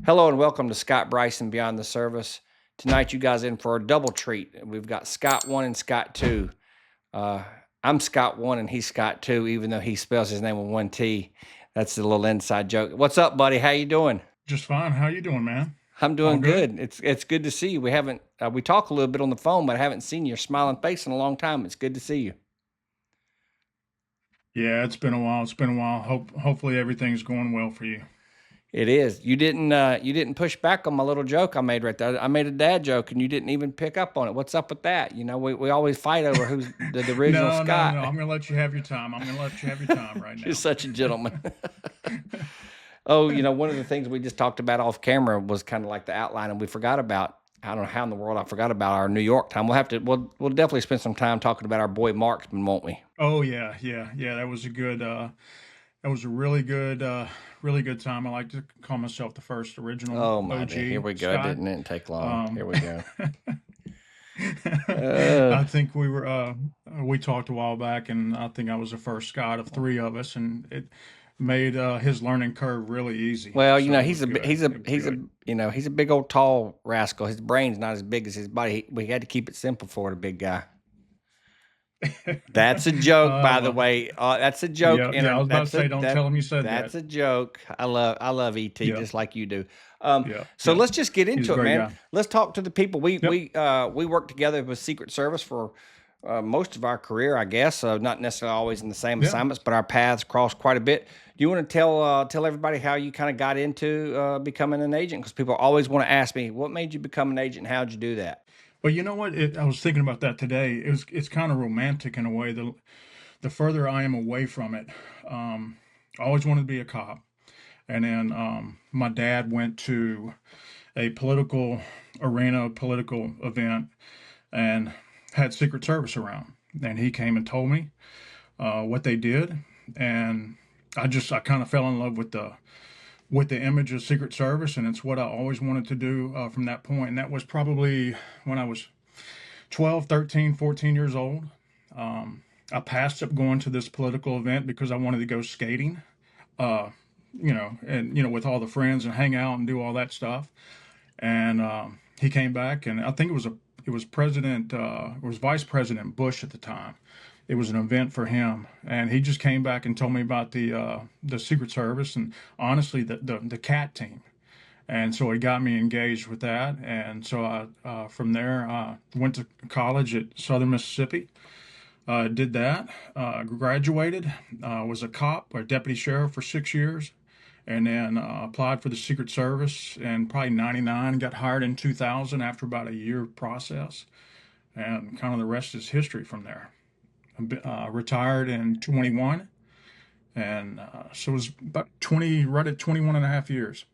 Hello and welcome to Scott Bryson Beyond the Service. Tonight, you guys in for a double treat. We've got Scott 1 and Scott 2. Uh, I'm Scott 1 and he's Scott 2, even though he spells his name with one T. That's a little inside joke. What's up, buddy? How you doing? Just fine. How you doing, man? I'm All doing good? good. It's good to see you. We haven't we talk a little bit on the phone, but I haven't seen your smiling face in a long time. It's good to see you. Yeah, it's been a while. It's been a while. Hopefully everything's going well for you. It is. You didn't push back on my little joke I made right there. I made a dad joke and you didn't even pick up on it. What's up with that? We always fight over who's the original No, no, Scott. no. I'm gonna let you have your time. I'm gonna let you have your time right You're now. such a gentleman. Oh, one of the things we just talked about off camera was kind of like the outline, and we forgot about. I don't know how in the world I forgot about our New York time. We'll definitely spend some time talking about our boy Marksman, won't we? Oh yeah, yeah, yeah. That was a good. That was a really good time. I like to call myself the first original Oh my day, here OG we go. Scott. Didn't take long. Um, Here we go. Uh, I think we talked a while back, and I think I was the first Scott of three of us, and it made his learning curve really easy. well, So it he's was a good. It was he's a good. he's a big old tall rascal. His brain's not as big as his body. We had to keep it simple for the big guy. That's a joke, by the Well, way. That's a joke. yeah, yeah. I was about to say, don't tell him you said That's that. a joke. I love ET Yeah, just like you do. yeah, So yeah. let's just get He's into a it, great man. guy. Let's talk to the people. Yep. We worked together with Secret Service for most of our career, I guess. Not necessarily always in the same Yeah. assignments, but our paths crossed quite a bit. Do you want to tell everybody how you kind of got into becoming an agent? Because people always want to ask me, what made you become an agent? How'd you do that? But you know what? I was thinking about that today. It's kind of romantic in a way. The further I am away from it, I always wanted to be a cop. And then my dad went to a political event, and had Secret Service around. And he came and told me what they did, and I kind of fell in love with the image of Secret Service, and it's what I always wanted to do from that point. And that was probably when I was 12, 13, 14 years old. I passed up going to this political event because I wanted to go skating, uh, and with all the friends and hang out and do all that stuff. And he came back, and I think it was it was Vice President Bush at the time. It was an event for him, and he just came back and told me about the Secret Service, and honestly the cat team. And so he got me engaged with that, and so I from there went to college at Southern Mississippi. Did that, graduated, was a cop or deputy sheriff for 6 years, and then applied for the Secret Service in probably '99. Got hired in 2000 after about a year process, and kind of the rest is history from there. Retired in 21, and so it was about 20, right at 21 and a half years.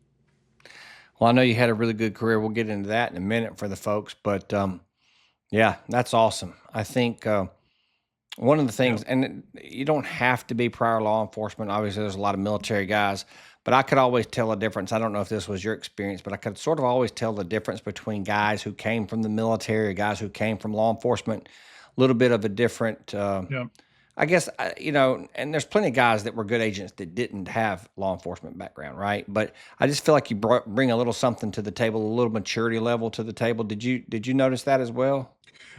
Well, I know you had a really good career. We'll get into that in a minute for the folks, but yeah, that's awesome. I think one of the Yeah. things, and you don't have to be prior law enforcement. Obviously, there's a lot of military guys, but I could always tell a difference. I don't know if this was your experience, but I could sort of always tell the difference between guys who came from the military, or guys who came from law enforcement. A little bit of a different. Yeah. I guess and there's plenty of guys that were good agents that didn't have law enforcement background, right? But I just feel like you bring a little something to the table, a little maturity level to the table. Did you notice that as well?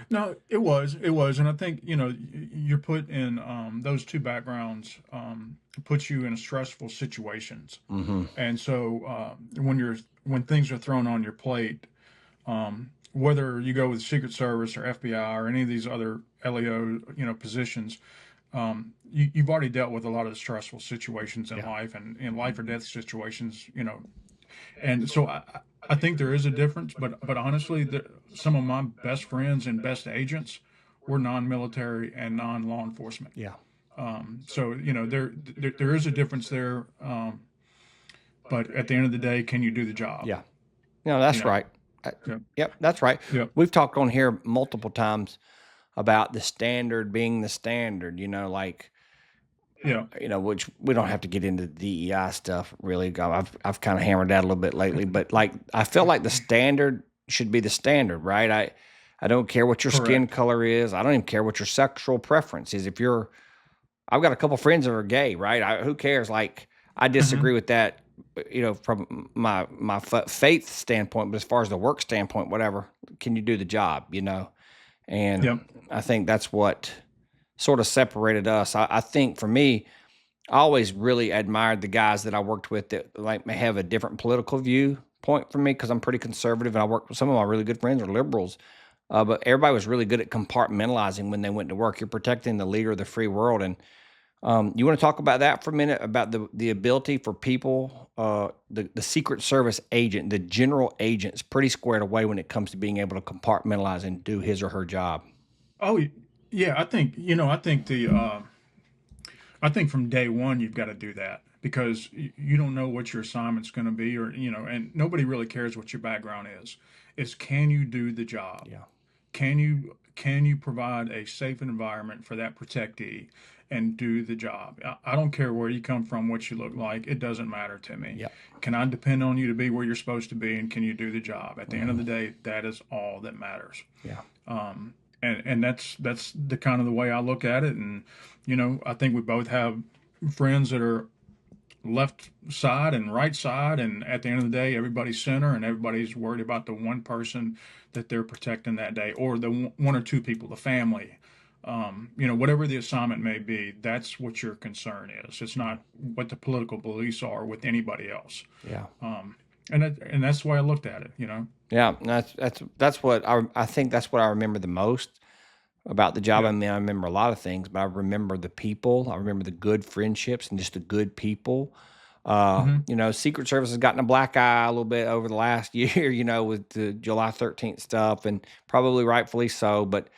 No, it was, and I think you're put in those two backgrounds puts you in stressful situations, Hmm. and so when things are thrown on your plate, whether you go with Secret Service or FBI or any of these other LEO positions, you've already dealt with a lot of the stressful situations in Yeah. life and in life or death situations, and so I think there is a difference, but honestly, some of my best friends and best agents were non-military and non-law enforcement. Yeah. So there is a difference there, but at the end of the day, can you do the job? Yeah. No, that's You know. right. Uh, Yeah. Yep, that's right. Yeah. We've talked on here multiple times about the standard being the standard, like, Yeah. which we don't have to get into the DEI stuff really. I've kind of hammered that a little bit lately, but like I feel like the standard should be the standard, right? I don't care what your skin Correct. color is. I don't even care what your sexual preference is. I've got a couple friends that are gay, right? Who cares? Like, I Hmm. disagree with that from my faith standpoint, but as far as the work standpoint, whatever, can you do the job? And Yep. I think that's what sort of separated us. I think for me, I always really admired the guys that I worked with that like may have a different political viewpoint from me because I'm pretty conservative, and I worked with some of my really good friends are liberals. But everybody was really good at compartmentalizing when they went to work. You're protecting the leader of the free world, and you want to talk about that for a minute about the ability for people, the Secret Service agent, the general agent's pretty squared away when it comes to being able to compartmentalize and do his or her job. Oh, yeah. I think from day one you've got to do that because you don't know what your assignment's going to be, or and nobody really cares what your background is. It's can you do the job? Yeah. Can you provide a safe environment for that protectee and do the job? I don't care where you come from, what you look like. It doesn't matter to me. Yeah. Can I depend on you to be where you're supposed to be, and can you do the job? At the end of Hmm. the day, that is all that matters. Yeah. And that's the kind of the way I look at it. And I think we both have friends that are left side and right side, and at the end of the day, everybody's center, and everybody's worried about the one person that they're protecting that day, or the one or two people, the family. Whatever the assignment may be, that's what your concern is. It's not what the political beliefs are with anybody else. Yeah. And that's the way I looked at it. Yeah. That's what I think that's what I remember the most about the job. I Yeah. mean, I remember a lot of things, but I remember the people. I remember the good friendships and just the good people. Hmm. Secret Service has gotten a black eye a little bit over the last year, with the July 13th stuff, and probably rightfully so. But,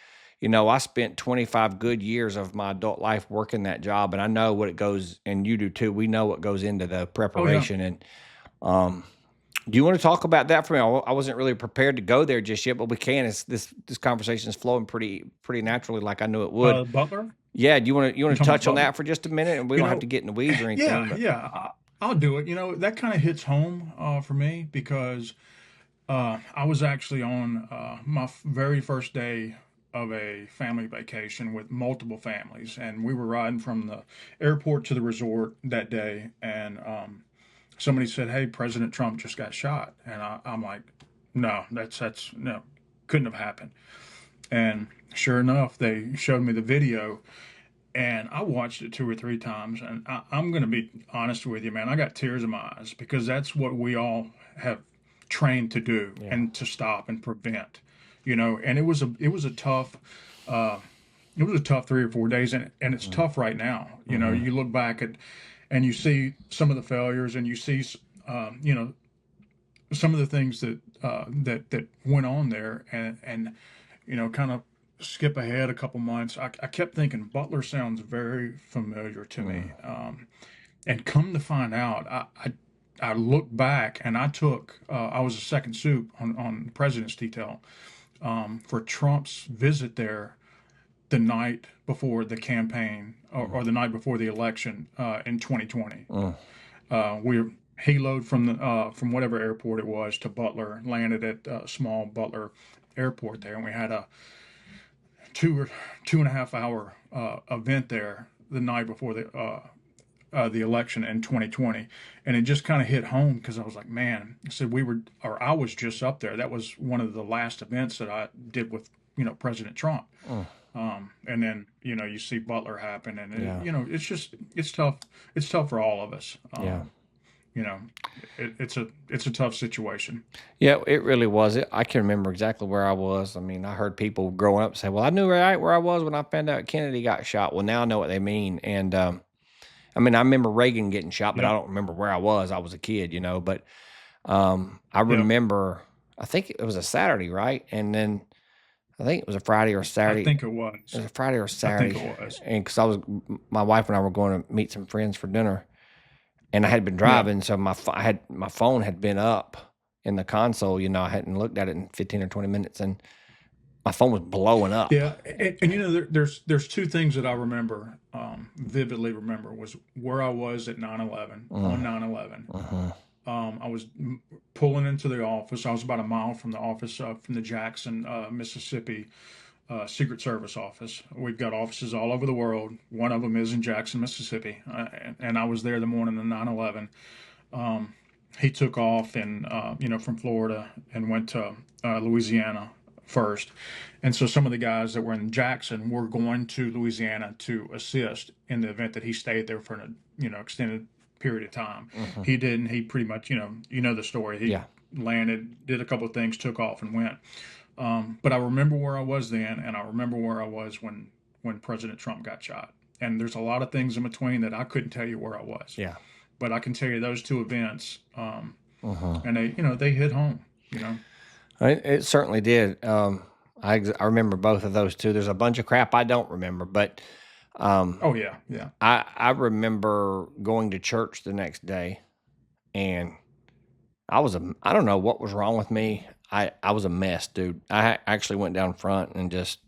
I spent 25 good years of my adult life working that job, and I know what it goes, and you do too. We know what goes into the Oh yeah. preparation. And um, do you want to talk about that for me? I wasn't really prepared to go there just yet, but we can. It's, this conversation is flowing pretty naturally, like I knew it would. Butler. Yeah, do you You want to talking about touch on Butler? that for just a minute, and we You don't have to know, get in the weeds or yeah, anything, but yeah. I'll do it. That kind of hits home for me because I was actually on my very first day of a family vacation with multiple families, and we were riding from the airport to the resort that day, and somebody said, "Hey, President Trump just got shot," and I'm like, "No, that's no, couldn't have happened." And sure enough, they showed me the video, and I watched it two or three times, and I'm going to be honest with you, man. I got tears in my eyes because that's what we all have trained to do yeah. and to stop and prevent. And uh, it was a tough 3 or 4 days, and it's Mm, tough right now. mhm, You look back at and you see some of the failures, and you see some of the things that went on there, and kind of skip ahead a couple months. I kept thinking Butler sounds very familiar to mm, me, and come to find out, I looked back and I was a second soup on the president's detail for Trump's visit there the night before the campaign, mm, or the night before the election in 2020. mm, We haloed from whatever airport it was to Butler, landed at small Butler airport there, and we had a 2 or 2.5 hour event there the night before the election in 2020, and it just kind of hit home because I was like, man, I said I was just up there. That was one of the last events that I did with President Trump. mm. And then you see Butler happen, and Yeah, it's tough. It's tough for all of us. yeah, You know, it's a tough situation. yeah. It really was. I can remember exactly where I was. I mean, I heard people growing up say, "Well, I knew right where I was when I found out Kennedy got shot." Well, now I know what they mean. And I mean, I remember Reagan getting shot, but I Yep. don't remember where I was. I was a kid, But I Yep. remember. I think it was a Saturday, right? And then I think it was a Friday or a I Saturday. think it It was. was a Friday or a I think Saturday, it was. and because my wife and I were going to meet some friends for dinner, and I had been Yep. driving, so my phone had been up in the console. I hadn't looked at it in 15 or 20 minutes, and my phone was blowing up. Yeah, and there's two things that I remember vividly remember was where I was at 9/11 on Mm, 9/11. mhm, I was pulling into the office. I was about a mile from the office from the Jackson, Mississippi Secret Service office. We've got offices all over the world. One of them is in Jackson, Mississippi, and I was there the morning of 9/11. He took off and from Florida and went to Louisiana first. And so some of the guys that were in Jackson were going to Louisiana to assist in the event that he stayed there for an extended period of time. Hmm. He didn't. He pretty much the story. He Yeah. landed, did a couple of things, took off, and went. But I remember where I was then, and I remember where I was when President Trump got shot. And there's a lot of things in between that I couldn't tell you where I was, Yeah. but I can tell you those two events, Hmm. and they hit home. It certainly did. I remember both of those too. There's a bunch of crap I don't remember, but um, Oh yeah, yeah, I remember going to church the next day, and I don't know what was wrong with me. I was a mess, dude. Actually went down front and just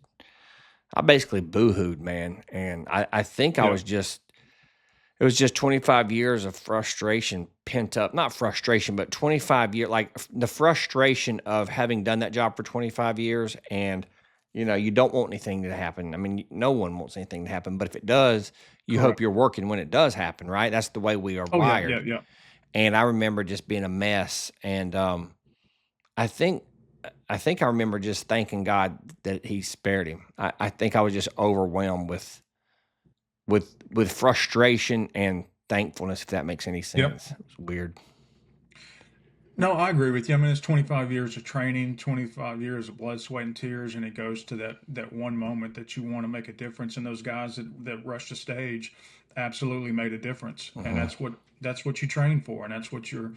I basically boohooed, man. And I think I yeah. was just it was just 25 years of frustration pent up. Not frustration, but 25 year like the frustration of having done that job for 25 years and you don't want anything to happen. I mean, no one wants anything to happen, but if it does, you hope Correct. you're working when it does happen, right? That's the way we are Oh yeah, yeah, wired. yeah. And I remember just being a mess and I think I remember just thanking God that he spared him. I think I was just overwhelmed with frustration and thankfulness, if that makes any Yep. sense. It was weird. No, I agree with you. I mean, it's 25 years of training, 25 years of blood, sweat, and tears, and it goes to that one moment that you want to make a difference. And those guys that rushed the stage absolutely made a difference, and Hmm. that's what you train for, and that's what you're.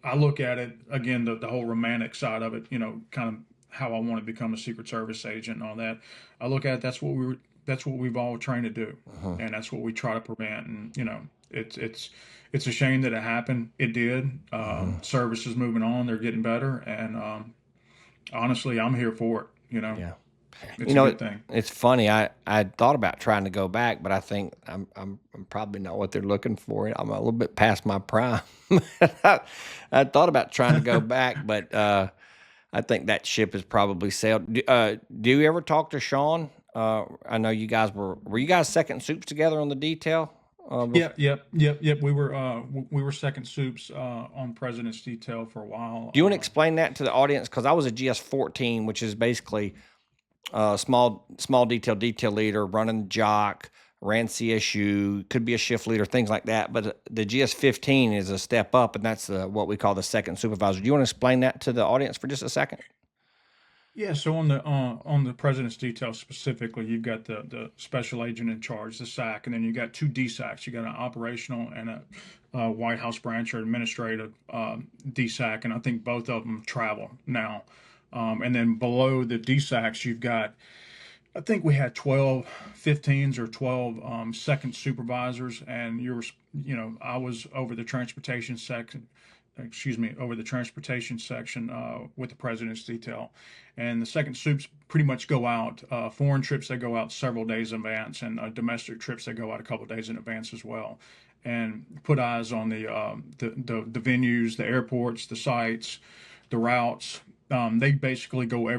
I look at it again, the whole romantic side of it, kind of how I want to become a Secret Service agent and all that. I look at it, that's what we've all trained to do, Hmm. and that's what we try to prevent. And it's a shame that it happened. It did. Hmm. Service is moving on; they're getting better, and honestly, I'm here for it. Yeah. It's a good thing. It's funny. I thought about trying to go back, but I think I'm probably not what they're looking for. I'm a little bit past my prime. I thought about trying to go back, but I think that ship has probably sailed. Do you ever talk to Sean? I know you guys were you guys second soups together on the detail? Yep, yep, yep, yep. We were second soups on President's detail for a while. Do you want to explain that to the audience? Because I was a GS 14, which is basically small detail leader, running jock, ran CSU, could be a shift leader, things like that. But the GS 15 is a step up, and that's what we call the second supervisor. Do you want to explain that to the audience for just a second? Yeah, so on the president's detail specifically, you've got the special agent in charge, the SAC, and then you got two DSACs. You got an operational and a White House branch or administrative DSAC, and I think both of them travel now. And then below the DSACs, you've got I think we had 12 15s or 12 second supervisors, and I was over the transportation section, excuse me, over the transportation section with the president's detail. And the second soups pretty much go out, foreign trips they go out several days in advance, and domestic trips they go out a couple of days in advance as well. And put eyes on the venues, the airports, the sites, the routes. They basically go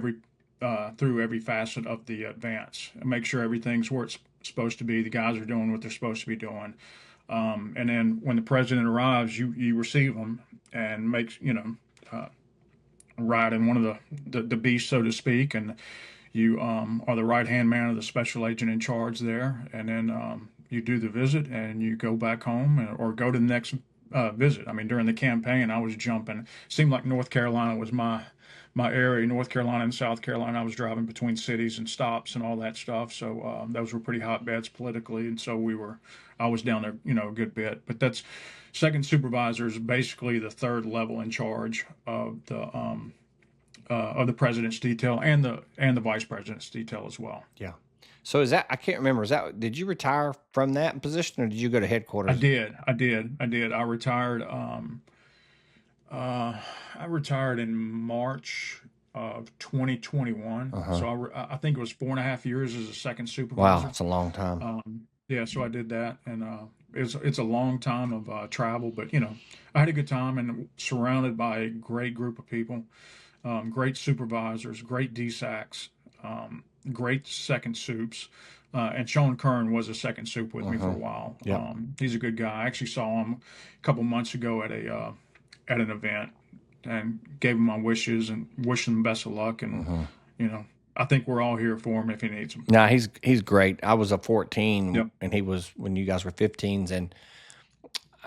through every facet of the advance and make sure everything's where it's supposed to be. The guys are doing what they're supposed to be doing. And then when the president arrives, you receive them and ride in one of the beasts, so to speak, and you are the right hand man of the special agent in charge there. And then you do the visit and you go back home or go to the next visit. I mean, during the campaign, I was jumping. It seemed like North Carolina was my area. North Carolina and South Carolina, I was driving between cities and stops and all that stuff. So those were pretty hotbeds politically, and so I was down there, a good bit. But that's second supervisor is basically the third level in charge of the president's detail and the vice president's detail as well. Yeah. So is that I can't remember. Did you retire from that position or did you go to I headquarters? did, I did, I did. I retired in March of 2021. Uh huh. So I think it was 4.5 years as a second Wow, supervisor. it's a long time. Yeah, so I did that, and it's a long time of travel, but I had a good time and surrounded by a great group of people, great supervisors, great DSACs, great second soups, And Sean Kern was a second soup with me for a Hmm. while. Yep. He's a good guy. I actually saw him a couple months ago at an event and gave him my wishes and wished him best of luck. And Hmm. you know, I think we're all here for him if he needs them. Now he's great. I was a 14 Yep. and he was when you guys were 15s, and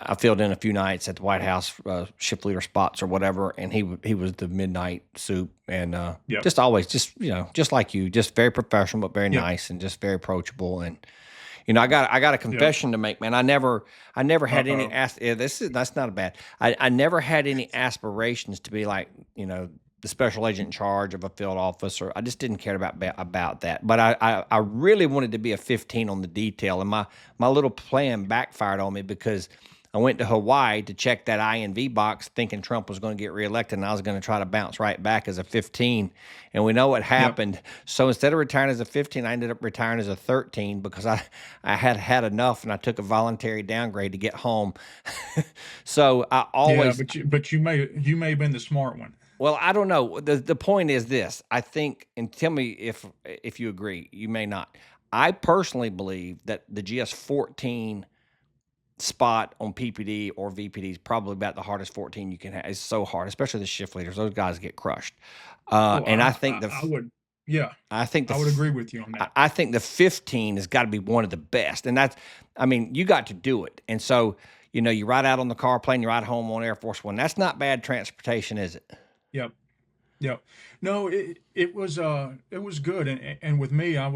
I filled in a few nights at the White House shift leader spots or whatever, and he was the midnight soup, and Yep. just always just just like you, just very professional but very Yep. nice and just very approachable. And I got a Yep. confession to make, man. I never Uh had any oh. yeah, that's not a bad. I never had any aspirations to be like the special agent in charge of a field office, or I just didn't care about that. But I really wanted to be a 15 on the detail, and my little plan backfired on me because I went to Hawaii to check that INV box, thinking Trump was going to get reelected, and I was going to try to bounce right back as a 15. And we know what Yep. happened. So instead of retiring as a 15, I ended up retiring as a 13 because I had had enough, and I took a voluntary downgrade to get home. So I Yeah, always, but you may have been the smart one. well, I don't know. The point is this. I think, and tell me if you agree. You may not. I personally believe that the GS14 spot on PPD or VPD is probably about the hardest 14 you can have. It's so hard, especially the shift leaders. Those guys get crushed. Oh, And I I, think I, I would, yeah, I think I would agree with you on that. I think the 15 has got to be one of the best. And that's, I mean, you got to do it. And so, you ride out on the car plane, you ride home on Air Force One. That's not bad transportation, is it? Yep. Yep. No, it was good, and with me, I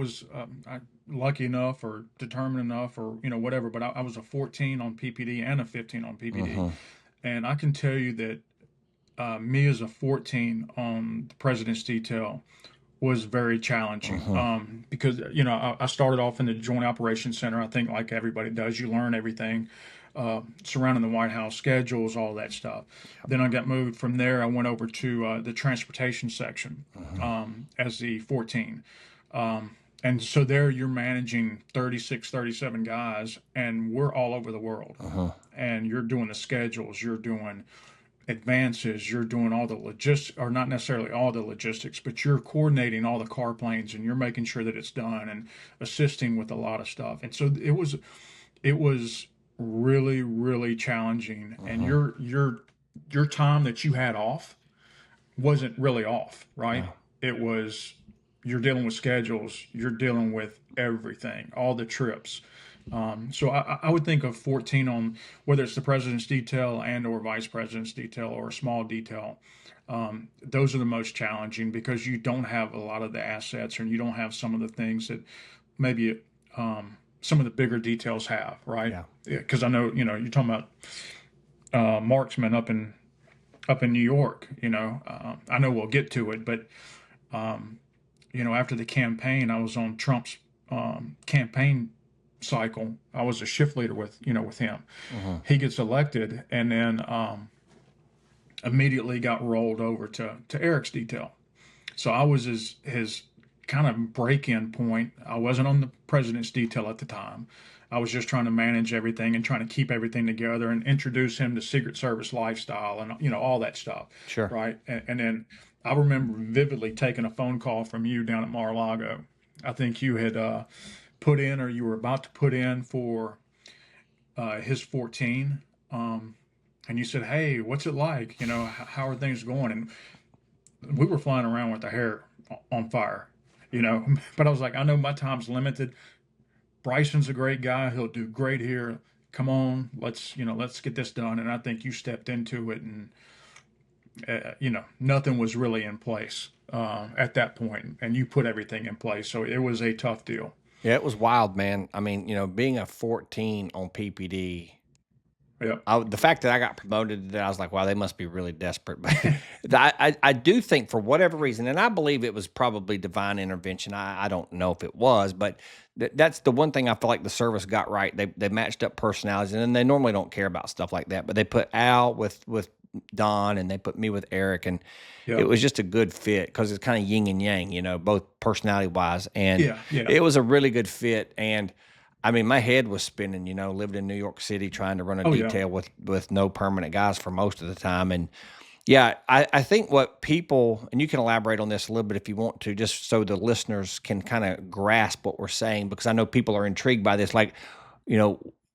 lucky enough or determined enough or whatever, but I was a 14 on PPD and a 15 on PPD, Mm-hmm. and I can tell you that me as a 14 on the President's detail was very challenging Mm-hmm. because I started off in the Joint Operations Center. I think like everybody does, you learn everything surrounding the White House schedules, all that stuff. Then I got moved from there. I went over to the transportation section Mm-hmm. as the 14. And so there you're managing 36, 37 guys, and we're all over the world. Uh-huh. And you're doing the schedules, you're doing advances, you're doing all the logistics, or not necessarily all the logistics, but you're coordinating all the car planes and you're making sure that it's done and assisting with a lot of stuff. And so it was really, really challenging. And Uh-huh. your time that you had off wasn't really off, right? No. It was you're dealing with schedules, you're dealing with everything, all the trips. So I would think of 14 on whether it's the president's detail and or vice president's detail or a small detail. Those are the most challenging because you don't have a lot of the assets and you don't have some of the things that maybe some of the bigger details have, right? Yeah. Because I know you're talking about marksmen up in New York. I know we'll get to it, but after the campaign, I was on Trump's campaign cycle. I was a shift leader with him. Uh-huh. He gets elected, and then immediately got rolled over to Eric's detail. So I was his kind of break-in point. I wasn't on the president's detail at the time. I was just trying to manage everything and trying to keep everything together and introduce him to Secret Service lifestyle and all that stuff, Sure. right? And then I remember vividly taking a phone call from you down at Mar-a-Lago. I think you had put in or you were about to put in for his 14. And you said, "Hey, what's it like? How are things going?" And we were flying around with our hair on fire, But I was like, I know my time's limited. Bryson's a great guy. He'll do great here. Come on, let's get this done. And I think you stepped into it, and nothing was really in place at that point, and you put everything in place. So it was a tough deal. Yeah, it was wild, man. I mean, being a 14 on PPD, Yep. the fact that I got promoted to that, I was like, wow, they must be really desperate. But I do think for whatever reason, and I believe it was probably divine intervention. I don't know if it was, but that's the one thing I feel like the service got right. They matched up personalities, and then they normally don't care about stuff like that. But they put Al with Don, and they put me with Eric, and it Yep. was just a good fit because it's kind of yin and yang, both personality wise, and Yeah. Yeah. it was a really good fit. And I mean, my head was spinning, lived in New York City trying to run a Oh yeah. detail with no permanent guys for most of the time. And Yeah, I think what people, and you can elaborate on this a little bit if you want to, just so the listeners can kind of grasp what we're saying, because I know people are intrigued by this. Like,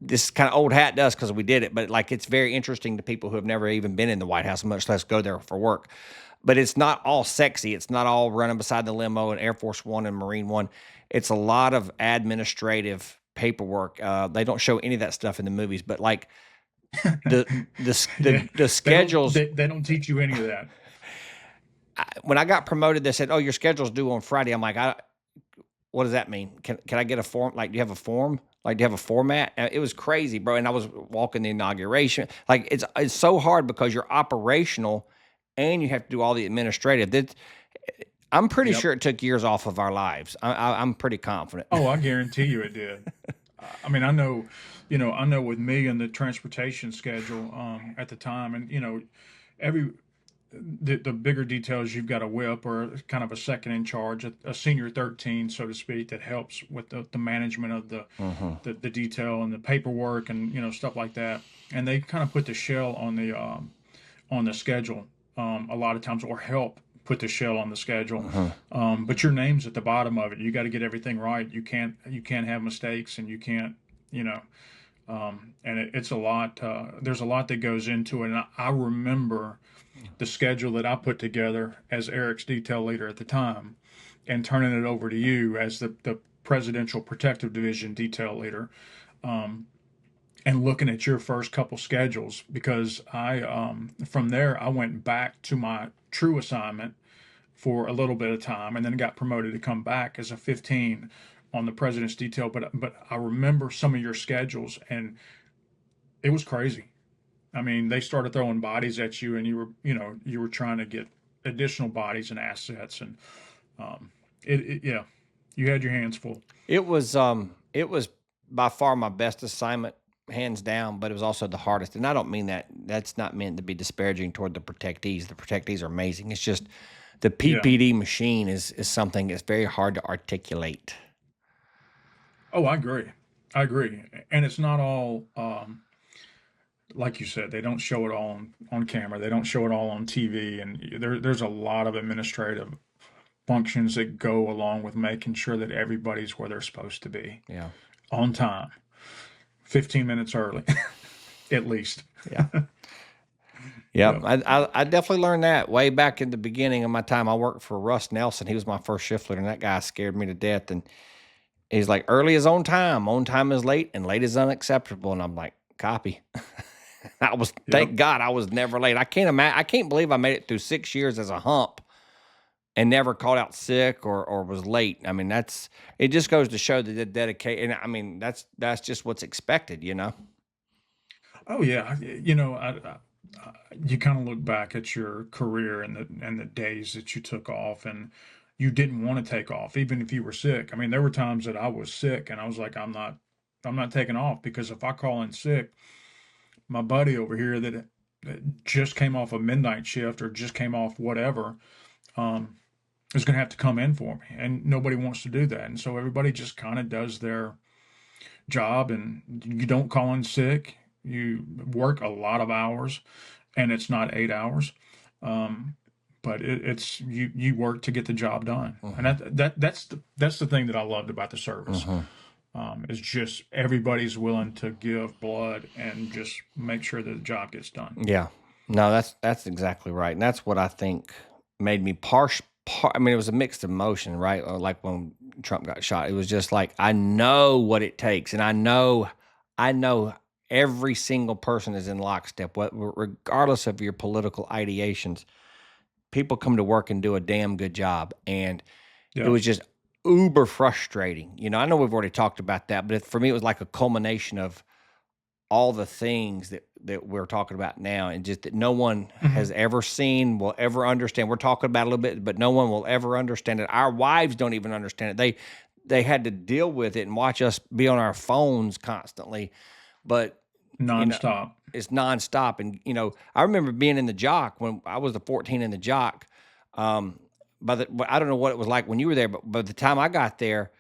this kind of old hat to us because we did it, but like it's very interesting to people who have never even been in the White House, much less go there for work. But it's not all sexy. It's not all running beside the limo and Air Force One and Marine One. It's a lot of administrative paperwork. They don't show any of that stuff in the movies, but like Yeah, the schedules. they don't teach you any of that. When I got promoted, they said, "Oh, your schedule's due on Friday." I'm like, "What does that mean? Can I get a form? Like, do you have a form? Like, do you have a format?" It was crazy, bro. And I was walking the inauguration. Like, it's so hard because you're operational, and you have to do all the administrative. I'm pretty Yep. sure it took years off of our lives. I'm pretty confident. Oh, I guarantee you it did. I mean, I know, I know with me and the transportation schedule at the time, and every the bigger details, you've got a whip or kind of a second in charge, a senior 13, so to speak, that helps with the management of Hmm. the detail and the paperwork and stuff like that. And they kind of put the shell on the schedule a lot of times, or help put the shell on the schedule. Hmm. But your name's at the bottom of it. You got to get everything right. You can't have mistakes, and you can't you know and it's a lot. There's a lot that goes into it. And I remember the schedule that I put together as Eric's detail leader at the time, and turning it over to you as the Presidential Protective Division detail leader, and looking at your first couple schedules, because from there I went back to my true assignment for a little bit of time, and then got promoted to come back as a 15 on the president's detail. But I remember some of your schedules, and it was crazy. I mean, they started throwing bodies at you, and you were trying to get additional bodies and assets, and yeah, you had your hands full. It was by far my best assignment, hands down, but it was also the hardest. And I don't mean that. That's not meant to be disparaging toward the protectees. The protectees are amazing. It's just the Yeah. PPD machine is something that's very hard to articulate. Oh, I agree. I agree. And it's not all like you said. They don't show it all on camera. They don't show it all on TV. And there's a lot of administrative functions that go along with making sure that everybody's where they're supposed to be Yeah. on time, 15 minutes early, at least. Yeah. Yeah, Yeah. I definitely learned that way back in the beginning of my time. I worked for Russ Nelson. He was my first shift leader, and that guy scared me to death. And he's like, "Early is on time is late, and late is unacceptable." And I'm like, "Copy." Yep. Thank God I was never late. I can't believe I made it through 6 years as a hump and never called out sick or was late. I mean, it just goes to show the dedication. And I mean, that's just what's expected. Oh yeah. You kind of look back at your career and the days that you took off, and you didn't want to take off, even if you were sick. I mean, there were times that I was sick, and I was like, I'm not taking off, because if I call in sick, my buddy over here that just came off a midnight shift or just came off whatever, um, is going to have to come in for me, and nobody wants to do that. And so everybody just kind of does their job, and you don't call in sick. You work a lot of hours, and it's not 8 hours. Um, but it's you work to get the job done, and Hmm. that's the thing that I loved about the service. Hmm. Is just everybody's willing to give blood and just make sure that the job gets done. Yeah. No, that's exactly right. And that's what I think made me I mean, it was a mixed emotion, right? Like when Trump got shot, it was just like I know what it takes, and I know every single person is in lockstep, regardless of your political ideations. People come to work and do a damn good job, and it Yeah. was just uber frustrating. I know we've already talked about that, but for me, it was like a culmination of all the things that we're talking about now, and just that no one has Hmm. ever seen, will ever understand. We're talking about it a little bit, but no one will ever understand it. Our wives don't even understand it. They had to deal with it and watch us be on our phones constantly. But you know, Nonstop. it's nonstop. And I remember being in the jock when I was the 14 in the jock. Um, but I don't know what it was like when you were there, but by the time I got there,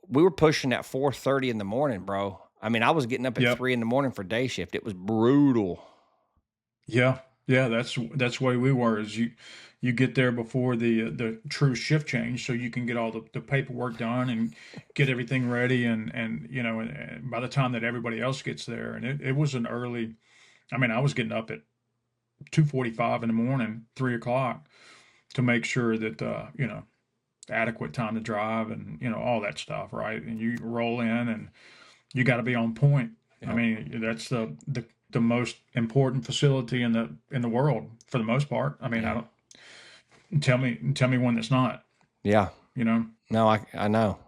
we were pushing at 4:30 in the morning, bro. I mean, I was getting up at Yep. 3 in the morning for day shift. It was brutal. Yeah. Yeah, that's the way we were. Is you get there before the true shift change, so you can get all the paperwork done and get everything ready, and and by the time that everybody else gets there, and it was an early. I mean, I was getting up at 2:45 in the morning, 3 o'clock, to make sure that adequate time to drive and all that stuff, right? And you roll in and you got to be on point. I Yep. mean, that's the most important facility in the world for the most part. I mean, I Yeah. don't tell me one that's not. Yeah. You know, No, I know.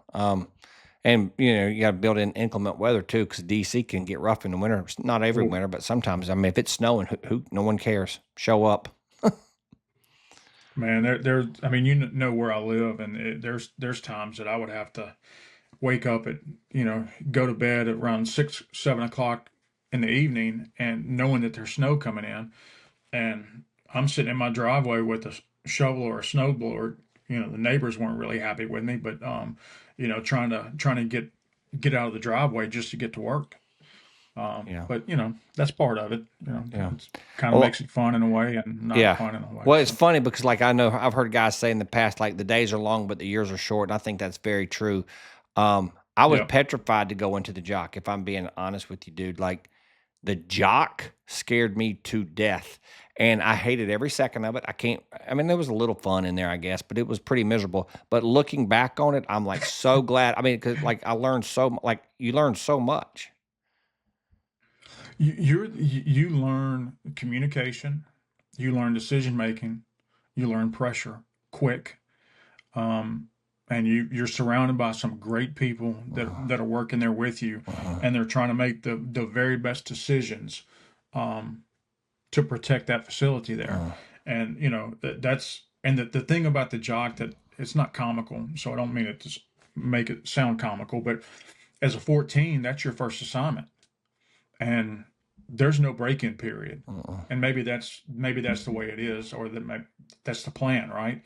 And you got to build in inclement weather too, because DC can get rough in the winter. It's not every oh winter, but sometimes. I mean, if it's snowing, no one cares. Show up. man, there. I mean, you know where I live, and there's times that I would have to wake up at go to bed at around 6, 7 o'clock in the evening, and knowing that there's snow coming in, and I'm sitting in my driveway with a shovel or a snowblower. The neighbors weren't really happy with me, but trying to get out of the driveway just to get to work. Yeah. But that's part of it. Yeah. It kind of Well, makes it fun in a way and not yeah. fun in a way. Well, it's So funny because, like, I know I've heard guys say in the past, like, the days are long, but the years are short. And I think that's very true. I was yeah, petrified to go into the jock, if I'm being honest with you, dude. Like, the jock scared me to death, and I hated every second of it. I mean, there was a little fun in there, I guess, but it was pretty miserable. But looking back on it, I'm, like, so glad. I mean, because like, I learned like, you learn so much. you learn communication, you learn decision making, you learn pressure quick. Um, and you're surrounded by some great people that are working there with you, Mhm. and they're trying to make the very best decisions um, to protect that facility there. Mhm. And that's and the thing about the jock, that it's not comical, so I don't mean it to make it sound comical, but as a 14, that's your first assignment, and there's no break-in period. Mhm. And maybe that's the way it is, or that's the plan, right?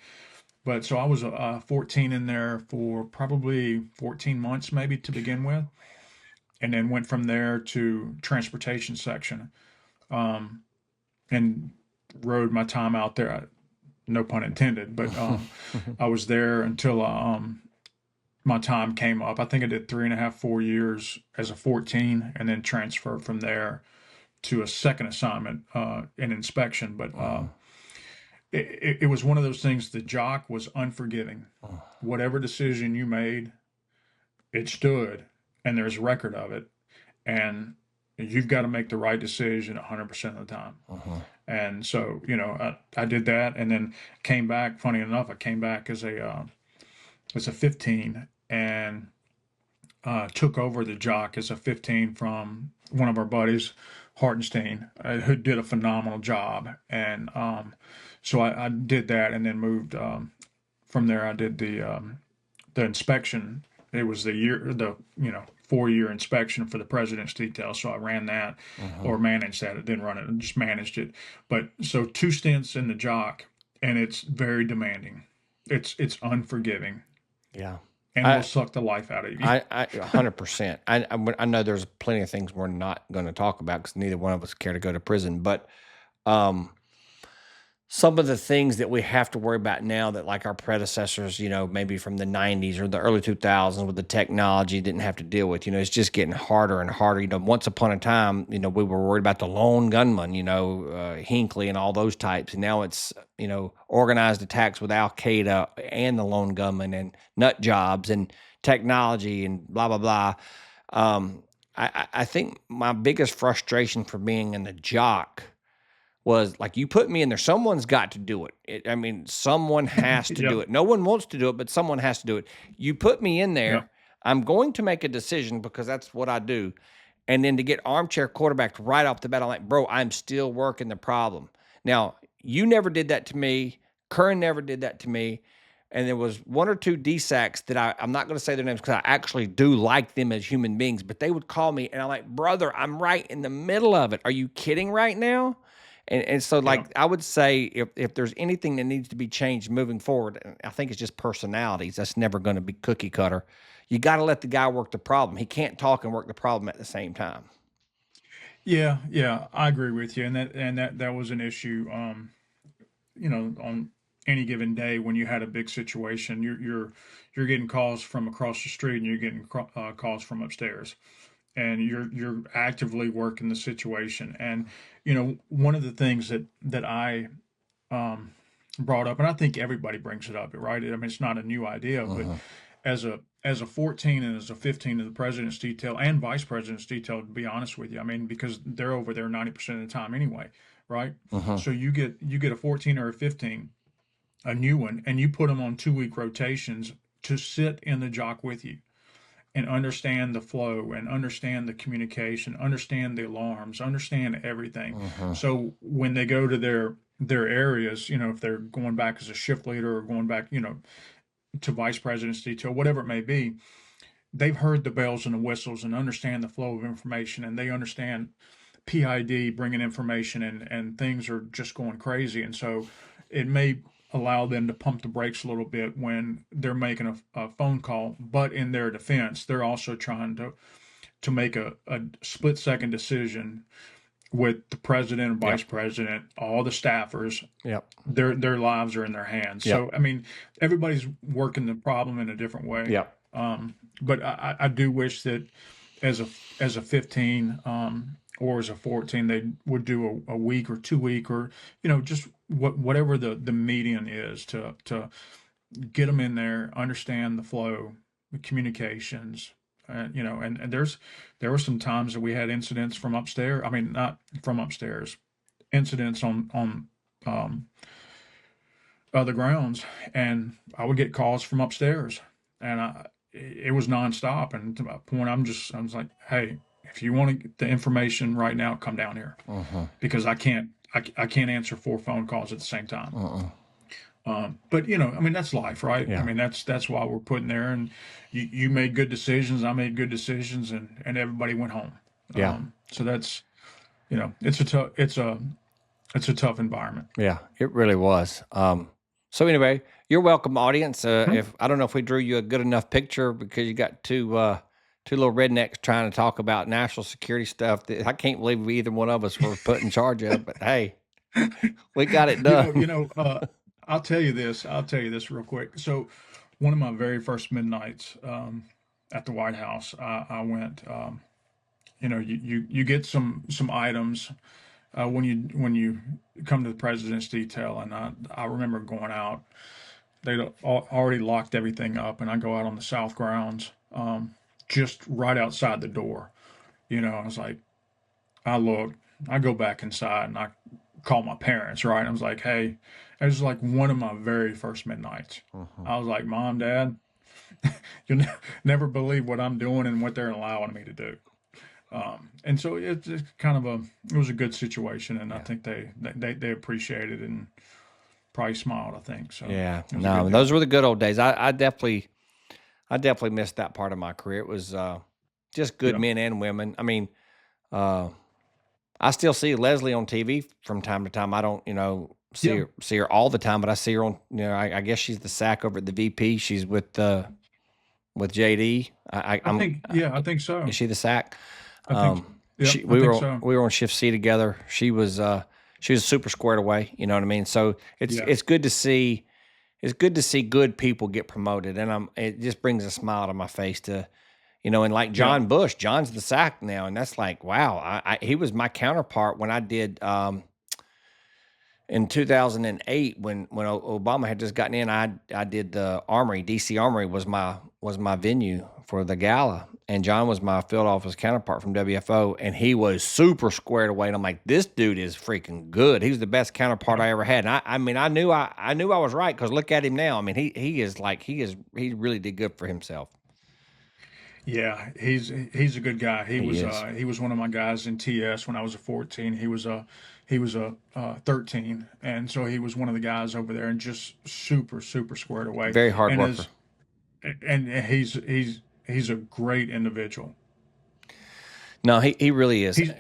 But so I was 14 in there for probably 14 months, maybe to begin with, and then went from there to transportation section, um, and rode my time out there. No pun intended, but I was there until my time came up. I think I did 3.5, 4 years as a 14, and then transferred from there to a second assignment in inspection. But Mhm. it was one of those things. The jock was unforgiving. Mhm. Whatever decision you made, it stood, and there's record of it, and you've got to make the right decision 100% of the time. Mhm. And so I did that, and then came back. Funny enough, I came back as a 15, and took over the jock as a 15 from one of our buddies, Hartenstein, who did a phenomenal job. And so I did that, and then moved from there. I did the inspection. It was the 4-year inspection for the president's detail. So I ran that, Mhm. or managed that. I didn't run it, I just managed it. But so 2 stints in the jock, and it's very demanding. It's unforgiving, Yeah. and will I suck the life out of you. I 100%. I know there's plenty of things we're not gonna talk about because neither one of us care to go to prison, but, um, some of the things that we have to worry about now that, like, our predecessors, maybe from the 90s or the early 2000s with the technology didn't have to deal with, it's just getting harder and harder. Once upon a time, we were worried about the lone gunman, Hinckley and all those types. And now it's, organized attacks with Al Qaeda and the lone gunman and nut jobs and technology and blah, blah, blah. Um, I think my biggest frustration for being in the jock was like, you put me in there. Someone's got to do it. I mean, someone has to do Yep. it. No one wants to do it, but someone has to do it. You put me in Yep. there. I'm going to make a decision because that's what I do. And then to get armchair quarterbacked right off the bat, I'm like, bro, I'm still working the problem. Now, you never did that to me. Curran never did that to me. And there was one or two DSACs that I'm not going to say their names because I actually do like them as human beings, but they would call me and I'm like, brother, I'm right in the middle of it. Are you kidding right now? And so, like, Yep. I would say if there's anything that needs to be changed moving forward, and I think it's just personalities. That's never going to be cookie cutter. You got to let the guy work the problem. He can't talk and work the problem at the same time. Yeah, I agree with you, and that was an issue. On any given day when you had a big situation, you're getting calls from across the street, and you're getting calls from upstairs, and you're actively working the situation. And one of the things that I um, brought up, and I think everybody brings it up, right? I mean, it's not a new idea, but Hmm. as a 14 and as a 15 of the president's detail and vice president's detail, to be honest with you, I mean, because they're over there 90% of the time anyway, right? Hmm. So you get a 14 or a 15, a new one, and you put them on 2 week rotations to sit in the jock with you and understand the flow and understand the communication, understand the alarms, understand everything. Hmm. So when they go to their areas, if they're going back as a shift leader or going back, to vice president's detail, whatever it may be, they've heard the bells and the whistles and understand the flow of information, and they understand PID bringing information, and things are just going crazy. And so it may allow them to pump the brakes a little bit when they're making a phone call. But in their defense, they're also trying to make a split second decision with the president and vice Yep. president, all the staffers. Yep. Their lives are in their hands. Yep. So I mean, everybody's working the problem in a different way. Yep. But I do wish that as a 15 or as a 14, they would do a week or 2 week, or just whatever the median is, to get them in there, understand the flow, the communications. And there were some times that we had incidents from upstairs. I mean, not from upstairs, incidents on um, other grounds, and I would get calls from upstairs, and it was nonstop. And to my point, I was like, hey, if you want to get the information right now, come down here, Hmm. because I can't answer 4 phone calls at the same time. Hmm. But I mean, that's life, right? I Yeah. mean, that's why we're putting there. And you made good decisions, I made good decisions, and everybody went home. Yeah. So that's it's a tough environment. Yeah. It really was. So anyway, you're welcome, audience. Mhm. If I don't know if we drew you a good enough picture because you got two little rednecks trying to talk about national security stuff that I can't believe either one of us were put in charge of. But hey, we got it You know, you done. know, uh, I'll tell you this. I'll tell you this real quick. So, one of my very first midnights at the White House, I went. You get some items when you come to the president's detail, and I remember going out. They already locked everything up, and I go out on the south grounds, just right outside the door. I was like, I look, I go back inside, and I call my parents, right? I was like, hey, it was like one of my very first midnights. Mhm. I was like, Mom, Dad, you'll never believe what I'm doing and what they're allowing me to do. And so it's kind of it was a good situation, and I Yeah. think they appreciated it and probably smiled, I think. So Yeah. it was a good No, deal. those were the good old days. I definitely missed that part of my career. It was just good Yeah. men and women. I mean, uh, I still see Leslie on TV from time to time. I don't, see Yeah. her all the time, but I see her on. I guess she's the SAC over at the VP. She's with JD. I think so. Is she the SAC? I think, yeah, She I we think were so. we were on shift C together. She was super squared away. You know what I mean? So it's Yeah. it's good to see. It's good to see good people get promoted, and it just brings a smile to my face and like Yeah. John Bush, John's the SAC now, and that's like, wow, he was my counterpart when I did in 2008 when Obama had just gotten in. I did the Armory, DC Armory was my venue for the gala, and John was my field office counterpart from WFO, and he was super squared away. And I'm like, this dude is freaking good. He was the best counterpart Yeah. I ever had. And I mean, I knew I was right because look at him now. I mean, he really did good for himself. Yeah, he's a good guy. He He was is. he was one of my guys in TS when I was a 14. He was a 13, and so he was one of the guys over there, and just super squared away. Very hard And worker. as and he's a great individual. No, he really is. He's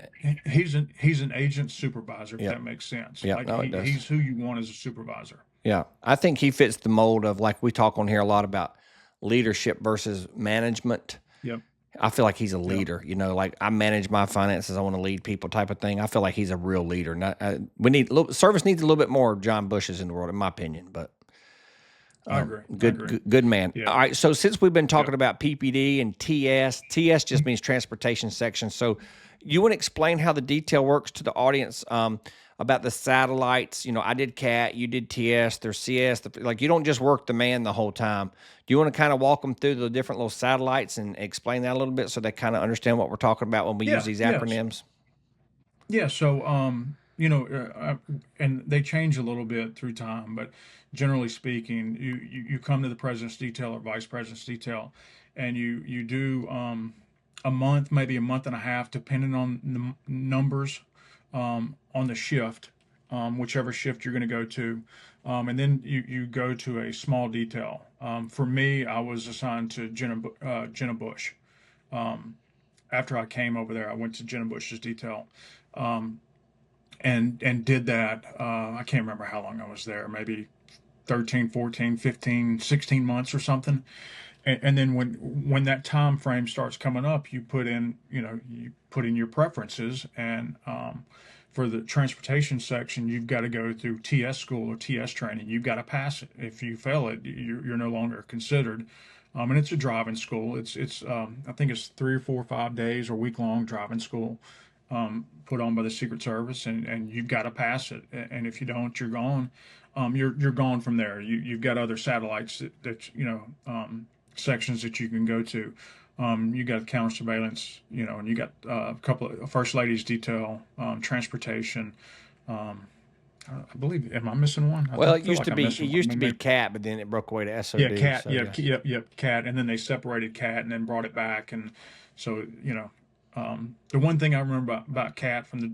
he's an agent supervisor, if Yep. that makes sense. Yep. Like No, it does. he's who you want as a supervisor. Yeah. I think he fits the mold of, like, we talk on here a lot about leadership versus management. Yep. I feel like he's a Yeah, leader. Like I manage my finances, I want to lead people, type of thing. I feel like he's a real leader. Not we need service needs a little bit more John Bushes in the world, in my opinion. But I agree. I good, agree. good man. Yeah. All right. So since we've been Yep. talking about PPD and TS just means transportation section. So you want to explain how the detail works to the audience about the satellites? I did CAT, you did TS, there's CS. Like you don't just work the man the whole time. Do you want to kind of walk them through the different little satellites and explain that a little bit so they kind of understand what we're talking about when we use Yeah. these Yes. acronyms? Yeah. So, and they change a little bit through time, but generally speaking, you come to the president's detail or vice president's detail, and you do a month, maybe a month and a half, depending on the numbers on the shift, whichever shift you're going to go to, and then you go to a small detail. For me, I was assigned to Jenna Bush. After I came over there, I went to Jenna Bush's detail, and did that. I can't remember how long I was there, maybe 13, 14, 15, 16 months or something. And then when that time frame starts coming up, you put in your preferences, and for the transportation section, you've got to go through TS school or TS training. You've got to pass it. If you fail it, you're no longer considered. And it's a driving school. It's I think it's 3 or 4 or 5 days or week long driving school, put on by the Secret Service, and you've got to pass it. And if you don't, you're gone. You're gone from there. You've got other satellites that sections that you can go to. You got counter surveillance, and you got a couple of first ladies detail, transportation. Um, I believe. Am I missing one? Well, Feel like I'm it missing one. used to be CAT, but then it broke away to Yeah, SOD. cat. So Yeah, yeah. yep, cat. And then they separated cat and then brought it back. And so, the one thing I remember about cat from the,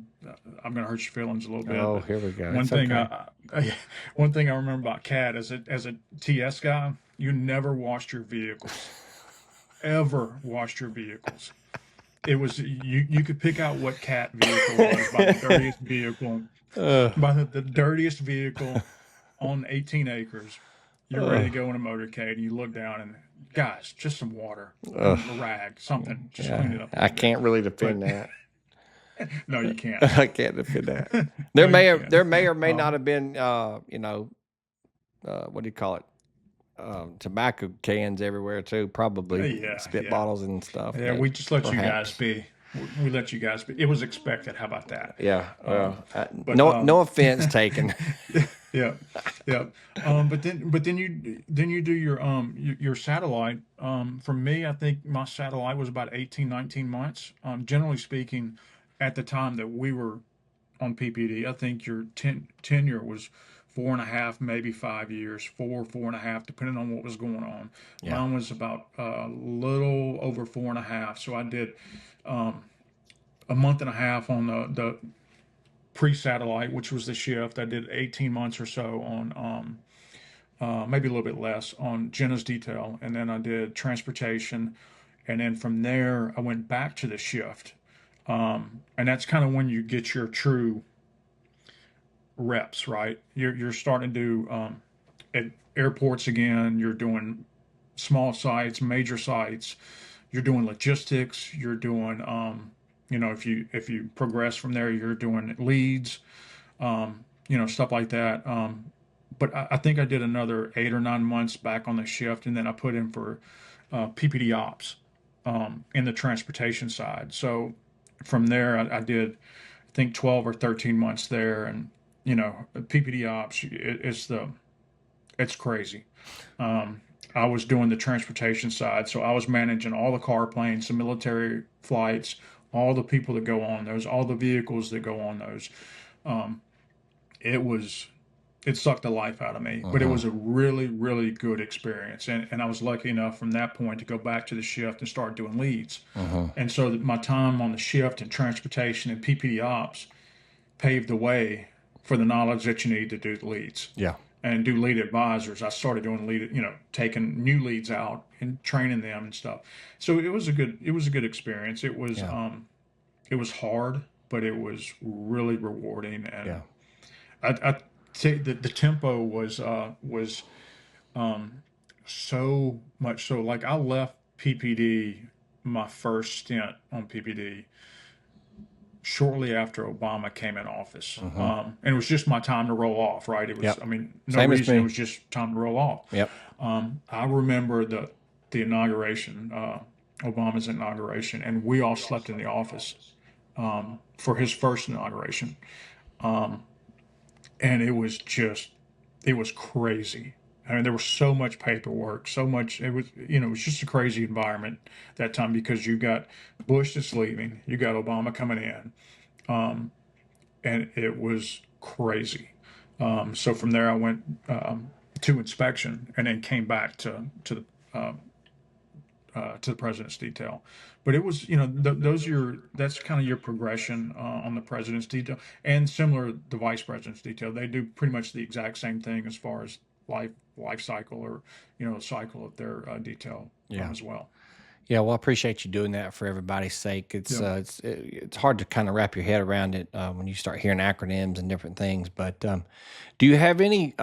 I'm going to hurt your feelings a little bit, Oh, but here we go. one It's thing okay. one thing I remember about cat as a TS guy, you never washed your vehicles, ever washed your vehicles. It was you could pick out what cat vehicle was by the dirtiest vehicle, Uh, the dirtiest vehicle on 18 acres. You're ready uh, to go in a motorcade, and you look down and guys, just some water uh, and a rag, something, just clean yeah, it up a I little bit. can't really But defend that. no, you can't. I can't defend that. No, you can't. There may or may not Um, have been, what do you call it? Tobacco cans everywhere too, probably yeah, spit yeah, bottles and stuff, yeah. but We just let you guys perhaps. be. We let you guys be. It was expected. How about that? Yeah. Um, Well, but no offense taken. yeah, yeah. But then you do your satellite. For me, I think my satellite was about 18, 19 months. Generally speaking, at the time that we were on PPD, I think your tenure was 4.5, maybe 5 years, 4.5, depending on what was going on. Yeah. Mine was about a little over 4.5. So I did a month and a half on the pre-satellite, which was the shift. I did 18 months or so on maybe a little bit less on Jenna's detail, and then I did transportation, and then from there I went back to the shift, and that's kind of when you get your true reps, right? You're starting to do at airports again. You're doing small sites, major sites. You're doing logistics. You're doing if you progress from there, you're doing leads, stuff like that. But I think I did another 8 or 9 months back on the shift, and then I put in for PPD ops in the transportation side. So from there, I did, I think, 12 or 13 months there, and PPD ops, it's crazy. Um, I was doing the transportation side, so I was managing all the car planes, the military flights, all the people that go on those, all the vehicles that go on those. Um, it was it sucked the life out of me, but it Uh-huh. was a really, really good experience. And I was lucky enough from that point to go back to the shift and start doing leads. Uh-huh. And so my time on the shift and transportation and PPD ops paved the way for the knowledge that you need to do the leads Yeah. and do lead advisors. I started doing taking new leads out and training them and stuff. So it was a good experience. Yeah. It was hard, but it was really rewarding. Yeah. And I say that the tempo was so much so. Like I left PPD my first stint on PPD shortly after Obama came in office. Mm-hmm. And it was just my time to roll off, right? It was, Yep. I mean, no Same as reason. It me. was just time to roll off. Yep. I remember the inauguration, Obama's inauguration, and we all slept in the office for his first inauguration. Um, and it was crazy. I mean, there was so much paperwork, so much. It was just a crazy environment that time because you got Bush that's leaving, you got Obama coming in, um, and it was crazy. So from there, I went to inspection and then came back to the president's detail. But it was, those are that's kind of your progression on the president's detail, and similar the vice president's detail. They do pretty much the exact same thing as far as life cycle or cycle of their detail Yeah. as well. Yeah, well, I appreciate you doing that for everybody's sake. Yeah. It's hard to kind of wrap your head around it when you start hearing acronyms and different things. But do you have any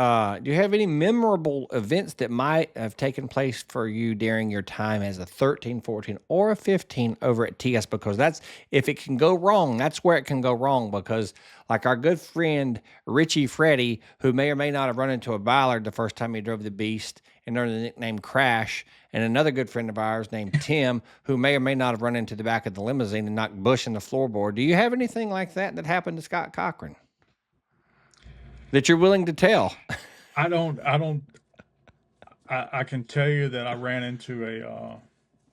memorable events that might have taken place for you during your time as a 13, 14, or a 15 over at TS? Because that's if it can go wrong, that's where it can go wrong. Because like our good friend Richie Freddie, who may or may not have run into a Ballard the first time he drove the Beast and earned the nickname Crash, and another good friend of ours named Tim, who may or may not have run into the back of the limousine and knocked Bush in the floorboard. Do you have anything like that happened to Scott Cochran that you're willing to tell? I don't. I can tell you that I ran into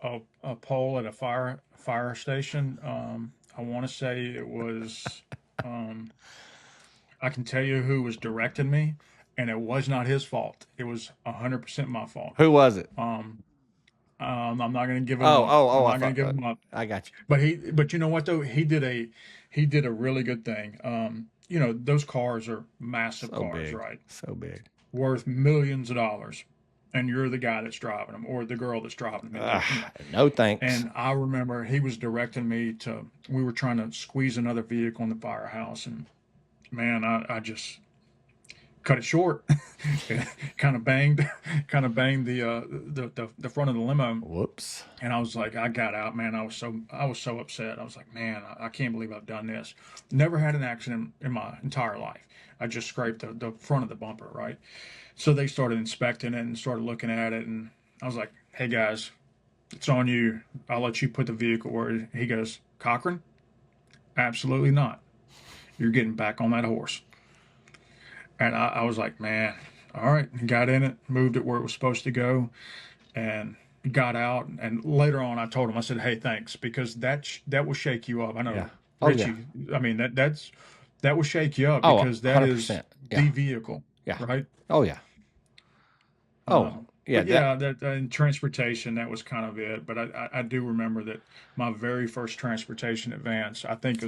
a pole at a fire station. I want to say it was. Um, I can tell you who was directing me, and it was not his fault. It was 100% my fault. Who was it? Um, I'm not going to give him Oh, up. oh, I'm oh! I not going thought to give him up. I got you. But you know what though? He did a really good thing. Those cars are massive So cars, big, right? so big. Worth millions of dollars, and you're the guy that's driving them or the girl that's driving them. No thanks. And I remember he was directing me to. We were trying to squeeze another vehicle in the firehouse, and man, I just cut it short. kind of banged, the front of the limo, Whoops. and I was like, I got out, man. I was so upset. I was like, man, I can't believe I've done this. Never had an accident in my entire life. I just scraped the front of the bumper, right? So they started inspecting it and started looking at it, and I was like, hey guys, it's on you. I'll let you put the vehicle where. He goes, Cochran, absolutely not. You're getting back on that horse. And I was like, man, all right. Got in it, moved it where it was supposed to go, and got out. And later on, I told him, I said, hey, thanks, because that will shake you up. I Yeah. know, Oh yeah. Richie. I mean, that will shake you up Oh, because that is 100%. Yeah. the vehicle, Yeah. right? Oh yeah. Oh yeah. But yeah, that in transportation, that was kind of it. But I do remember that my very first transportation advance, I think,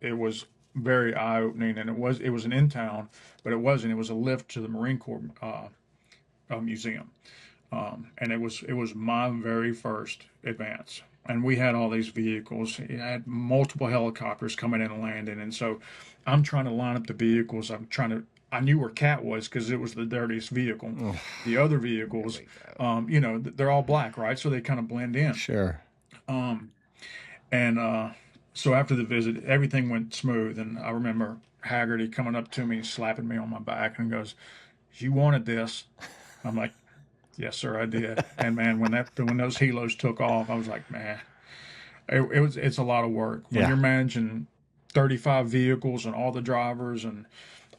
it was very eye opening, and it was an in town, but it wasn't. It was a lift to the Marine Corps museum, and it was my very first advance. And we had all these vehicles. It had multiple helicopters coming in and landing, and so I'm trying to line up the vehicles. I knew where Cat was because it was the dirtiest vehicle. Ugh, The other there vehicles, we go. they're all black, right? So they kind of blend in. Sure. Um, and so after the visit, everything went smooth. And I remember Haggerty coming up to me, slapping me on my back, and goes, "You wanted this." I'm like, "Yes, sir, I did." And man, when those helos took off, I was like, "Man, it's a lot of work when Yeah. you're managing 35 vehicles and all the drivers and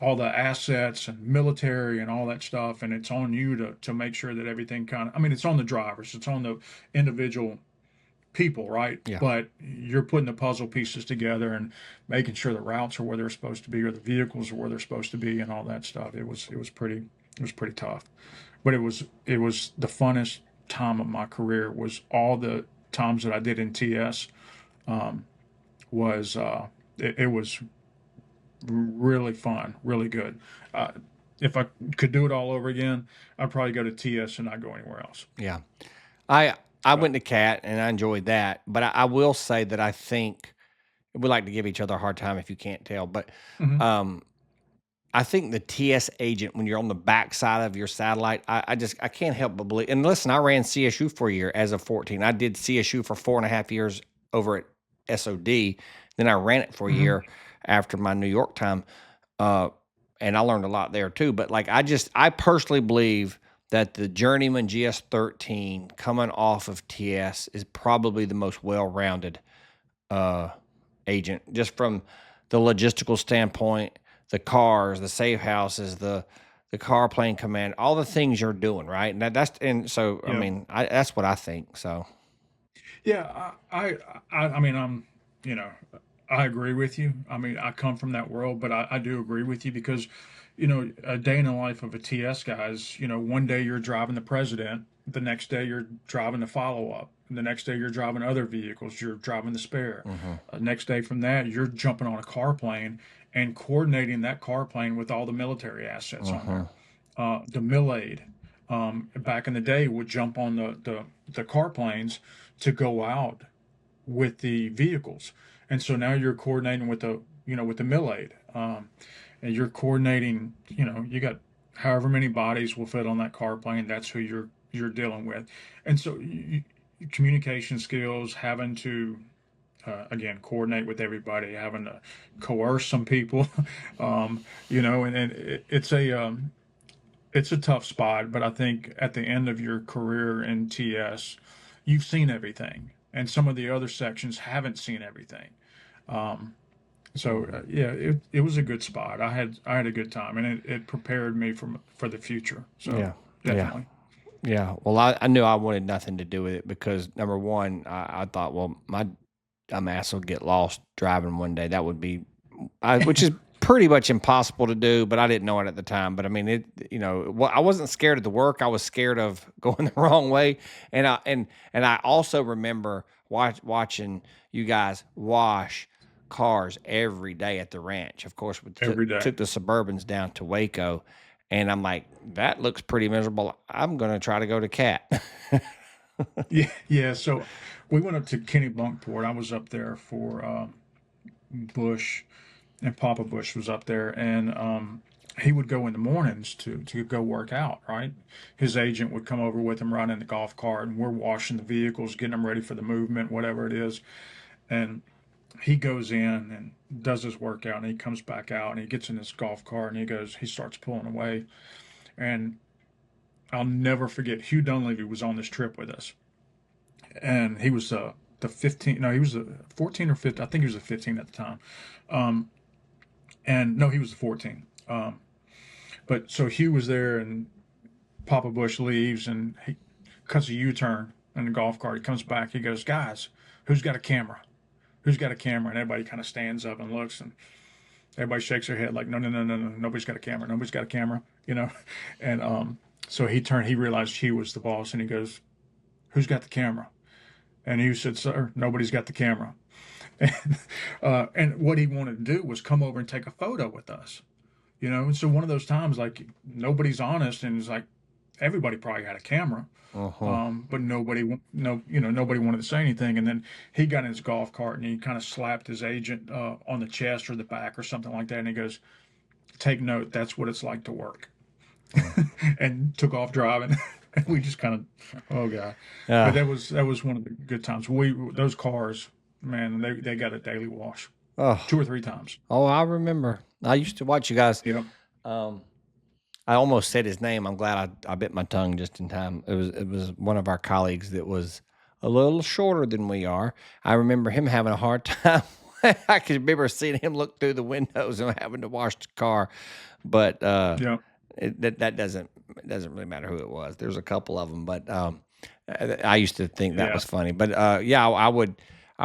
all the assets and military and all that stuff, and it's on you to make sure that everything kind of. I mean, it's on the drivers, it's on the individual people, right? Yeah. But you're putting the puzzle pieces together and making sure the routes are where they're supposed to be or the vehicles are where they're supposed to be and all that stuff. It was pretty tough, but it was the funnest time of my career. Was all the times that I did in TS. Um, was it was really fun, really good. Uh, if I could do it all over again, I'd probably go to TS and not go anywhere else. Yeah. I But went to Cat and I enjoyed that, but I will say that I think we like to give each other a hard time if you can't tell, but mhm. um I think the TS agent, when you're on the backside of your satellite, I can't help but believe. And listen, I ran CSU for a year as a 14. I did CSU for 4.5 years over at SOD. Then I ran it for a Hmm. year after my New York time. Uh, and I learned a lot there too. But like, I personally believe that the Journeyman GS13 coming off of TS is probably the most well-rounded uh, agent, just from the logistical standpoint, the cars, the safe houses, the car plane command, all the things you're doing, right? And and so I Yeah. mean, that's what I think. So Yeah, I mean, you know, I agree with you. I mean, I come from that world, but I do agree with you because, a day in the life of a TS guy is, one day you're driving the president, the next day you're driving the follow up, the next day you're driving other vehicles, you're driving the spare. mhm, Next day from that, you're jumping on a car plane and coordinating that car plane with all the military assets on mhm, there. The mill aid, back in the day, would jump on the car planes to go out with the vehicles. And so now you're coordinating with the mill aid, and you're coordinating. You got however many bodies will fit on that car plane. That's who you're dealing with, and so communication skills, having to again coordinate with everybody, having to coerce some people, and it's a tough spot, but I think at the end of your career in TS, you've seen everything, and some of the other sections haven't seen everything. Um, so mhm. yeah, it was a good spot. I had a good time, and it prepared me for the future. So Yeah, yeah, definitely. yeah. Well, I knew I wanted nothing to do with it because number one, I thought, well, my dumb ass will get lost driving one day. That would be which is pretty much impossible to do, but I didn't know it at the time. But I mean, well, I wasn't scared of the work. I was scared of going the wrong way. And I also remember watching you guys wash cars every day at the ranch. Of course, we Every day. took the Suburbans down to Waco, and I'm like, that looks pretty miserable. I'm going to try to go to Cat. Yeah, yeah. So we went up to Kennebunkport. I was up there for Bush, and Papa Bush was up there, and he would go in the mornings to go work out. Right, his agent would come over with him, riding in the golf cart, and we're washing the vehicles, getting them ready for the movement, whatever it is. And he goes in and does his workout, and he comes back out, and he gets in his golf cart, and he starts pulling away. And I'll never forget, Hugh Dunleavy was on this trip with us, and he was the 15. No, he was the 14 or 15. I think he was the 15 at the time. Um, and no, he was the 14. But so Hugh was there, and Papa Bush leaves, and he cuts a U-turn in the golf cart. He comes back. He goes, "Guys, who's got a camera? Who's got a camera?" And everybody kind of stands up and looks, and everybody shakes their head like, "No, no, no, no, no. Nobody's got a camera. Nobody's got a camera." And so he turned. He realized Hugh was the boss, and he goes, "Who's got the camera?" And Hugh said, "Sir, nobody's got the camera." And what he wanted to do was come over and take a photo with us. And so one of those times, like, nobody's honest, and it's like everybody probably had a camera, Uh-huh. but nobody wanted to say anything. And then he got in his golf cart, and he kind of slapped his agent on the chest or the back or something like that, and he goes, "Take note, that's what it's like to work," and took off driving. And we just kind of, oh god. But Yeah. that was one of the good times. Those cars, man, they got a daily wash, Oh. 2 or 3 times. Oh, I remember. I used to watch you guys. Yep. Um, I almost said his name. I'm glad I bit my tongue just in time. It was one of our colleagues that was a little shorter than we are. I remember him having a hard time. I could remember seeing him look through the windows and having to wash the car. But Yep. that doesn't it doesn't really matter who it was. There's a couple of them, but I used to think that Yeah. was funny. But yeah, I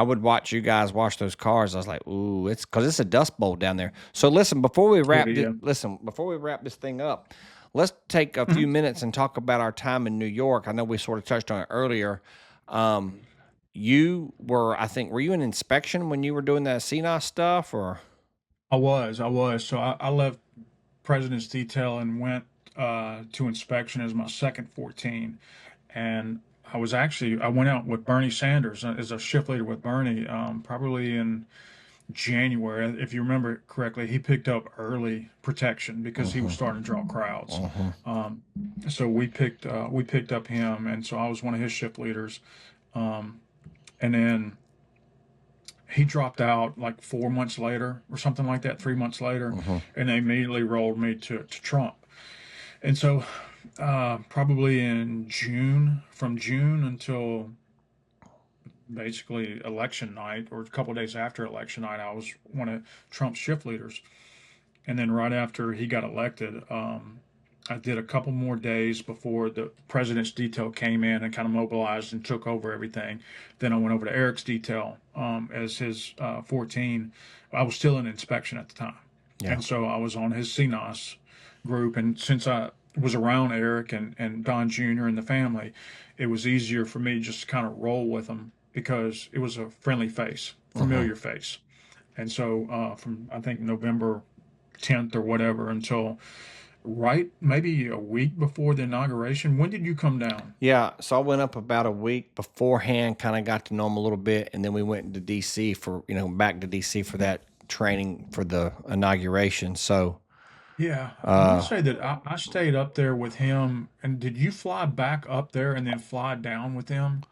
would watch you guys wash those cars. I was like, ooh, it's because it's a dust bowl down there. So listen, Yeah. before we wrap this thing up, let's take a few Mhm. minutes and talk about our time in New York. I know we sort of touched on it earlier. Um, I think, were you in inspection when you were doing that CNOS stuff, or? I was. So I left President's Detail and went to inspection as my second 14. And I went out with Bernie Sanders as a shift leader with Bernie, probably in January, if you remember correctly, he picked up early protection because he was Hmm. starting to draw crowds. Hmm. Um, so we picked up him, and so I was one of his shift leaders. Um, and then he dropped out like 4 months later or something like that, 3 months later, Hmm. and they immediately rolled me to Trump. And so probably in June, from June until basically election night or a couple of days after election night, I was one of Trump's shift leaders. And then right after he got elected, I did a couple more days before the president's detail came in and kind of mobilized and took over everything. Then I went over to Eric's detail as his 14. I was still in inspection at the time. Yeah. And so I was on his CNOS group. And since I was around Eric and Don Jr. and the family, it was easier for me just to kind of roll with them because it was a friendly face, Hmm. familiar face. And so from I think November 10th or whatever until right maybe a week before the inauguration. When did you come down? Yeah, so I went up about a week beforehand, kind of got to know him a little bit, and then we went to DC for, back to DC for that training for the inauguration. So, Yeah, I want to uh, say that I stayed up there with him. And did you fly back up there and then fly down with him?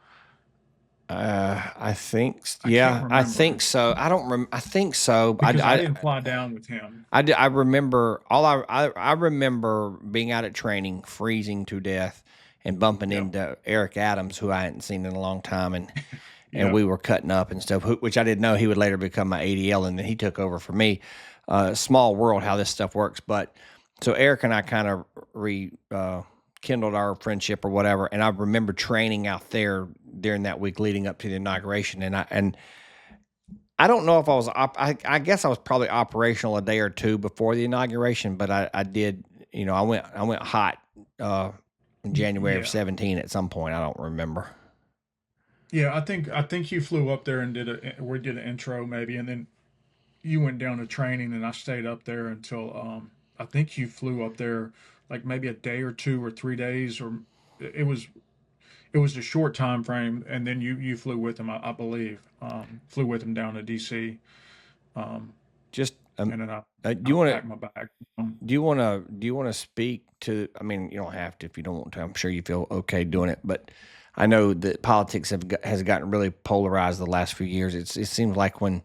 I think, I can't yeah, I remember think so. I think so. because I didn't fly down with him. I remember I remember being out at training, freezing to death, and bumping Yep. into Eric Adams, who I hadn't seen in a long time, and Yep. we were cutting up and stuff, which I didn't know he would later become my ADL, and then he took over for me. Small world how this stuff works, but so Eric and I kind of rekindled our friendship or whatever, and I remember training out there during that week leading up to the inauguration, and I don't know if I was I guess I was probably operational a day or two before the inauguration, but I did, I went hot uh in January of Yeah. 17 at some point. I don't remember. Yeah, I think you flew up there and we did an intro maybe, and then you went down to training, and I stayed up there until I think you flew up there like maybe a day or 2 or 3 days, or it was it was a short time frame, and then you flew with him, I believe, flew with him down to DC, um, Just and then I do you kind of want to packed my bag. speak to, I mean, you don't have to if you don't want to. I'm sure you feel okay doing it, but I know that politics has gotten really polarized the last few years. It seems like when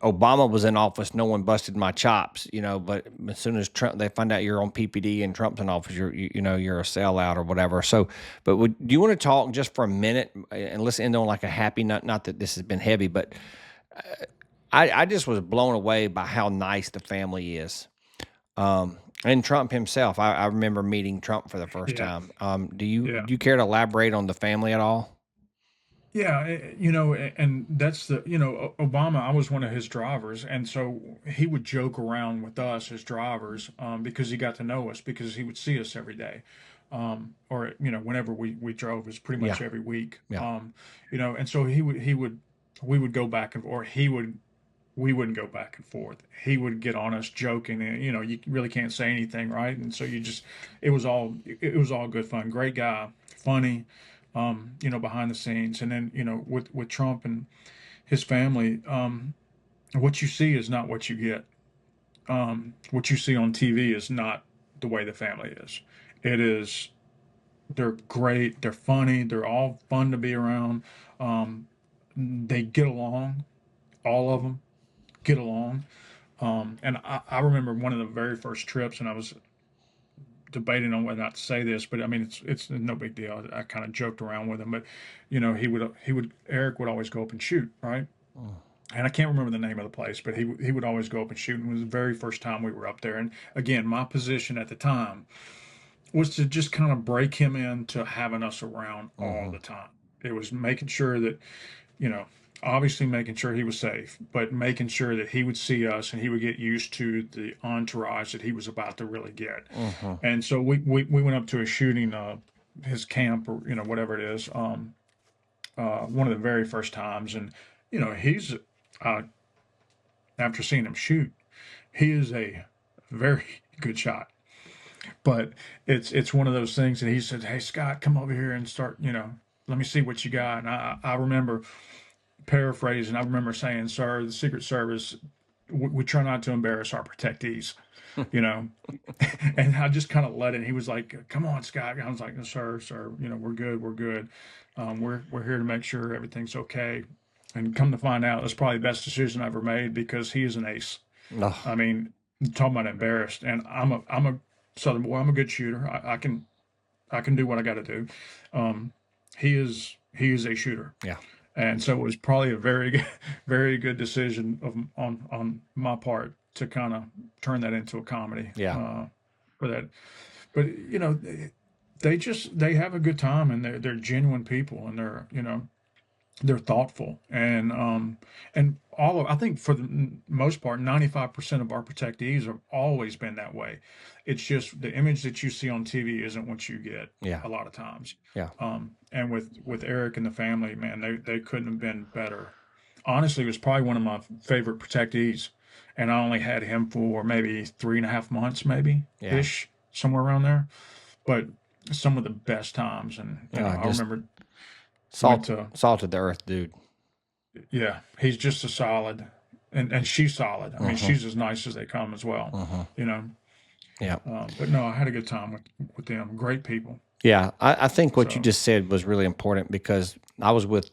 Obama was in office, no one busted my chops, but as soon as Trump, they find out you're on PPD and Trump's in office, you're a sellout or whatever. So, but do you want to talk just for a minute and let's end on like a happy note? Not that this has been heavy, but I just was blown away by how nice the family is. And Trump himself, I remember meeting Trump for the first Yeah, time. yeah. Do you care to elaborate on the family at all? Yeah, and that's Obama. I was one of his drivers, and so he would joke around with us as drivers because he got to know us because he would see us every day, or whenever we drove, it was pretty Yeah, much every week. yeah. And so he would we would go back and or he would we wouldn't go back and forth. He would get on us joking, and you really can't say anything, right? And so you just it was all good fun. Great guy, funny, behind the scenes. And then with Trump and his family, what you see is not what you get. What you see on TV is not the way the family is. It is they're great, they're funny, they're all fun to be around. They get along, all of them get along. And I remember one of the very first trips, and I was debating on whether not to say this, but I mean it's no big deal. I kind of joked around with him, but he would Eric would always go up and shoot, right? Mm. And I can't remember the name of the place, but he would always go up and shoot. And it was the very first time we were up there. And again, my position at the time was to just kind of break him into having us around all Hmm. the time. It was making sure that you know, obviously making sure he was safe, but making sure that he would see us and he would get used to the entourage that he was about to really get. Hmm. And so we went up to a shooting, his camp or whatever it is, one of the very first times, and he's uh, after seeing him shoot, he is a very good shot. But it's one of those things, and he said, "Hey Scott, come over here and start, let me see what you got." And I remember paraphrasing, I remember saying, "Sir, the Secret Service, we try not to embarrass our protectees," you know. And I just kind of let it. He was like, "Come on, Scott." I was like, "Sir, sir, we're good, we're good. We're here to make sure everything's okay." And come to find out, that's probably the best decision I ever made because he is an ace. No. I mean, talking about embarrassed, and I'm a Southern boy. I'm a good shooter. I can do what I got to do. Um, he is a shooter, Yeah. and so it was probably a very good, very good decision on my part to kind of turn that into a comedy Yeah. for that. But they have a good time, and they're genuine people, and they're thoughtful, and all of I think for the most part, 95% of our protectees have always been that way. It's just the image that you see on TV isn't what you get Yeah. a lot of times. Yeah. And with Eric and the family, man, they couldn't have been better. Honestly, it was probably one of my favorite protectees, and I only had him for maybe 3.5 months, maybe Yeah. ish, somewhere around there. But some of the best times, and I Just remember went to salt of the earth, dude. yeah, he's just a solid, and she's solid. I mean, Uh-huh. she's as nice as they come as well, Uh-huh. you know. Yeah. But no, I had a good time with them. Great people. Yeah. I think what you So just said was really important because I was with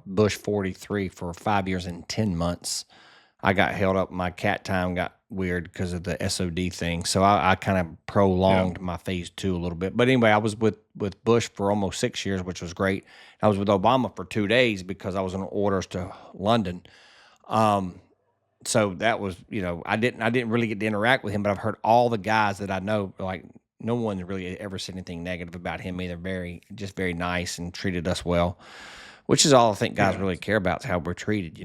Bush 43 for 5 years and 10 months. I got held up. My cat time got weird because of the SOD thing. So I kind of yeah, prolonged my phase two a little bit. But anyway, I was with Bush for almost 6 years, which was great. I was with Obama for 2 days because I was on orders to London. Um, so that was, I didn't really get to interact with him, but I've heard all the guys that I know, like no one really ever said anything negative about him either. Just very nice and treated us well, which is all I think guys yeah, really care about is how we're treated.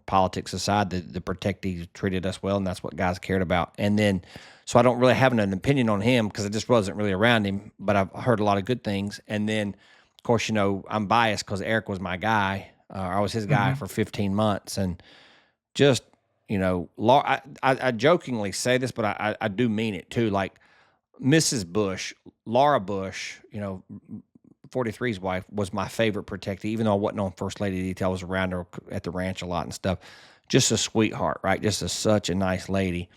Politics aside, the protectees treated us well, and that's what guys cared about. And then, so I don't really have an opinion on him because I just wasn't really around him, but I've heard a lot of good things. And then, of course, I'm biased because Eric was my guy. I was his guy hmm for 15 months, and just I jokingly say this, but I do mean it too. Like Mrs. Bush, Laura Bush, 43's wife was my favorite protector, even though I wasn't on First Lady detail. I was around her at the ranch a lot and stuff. Just a sweetheart, right? Such a nice lady.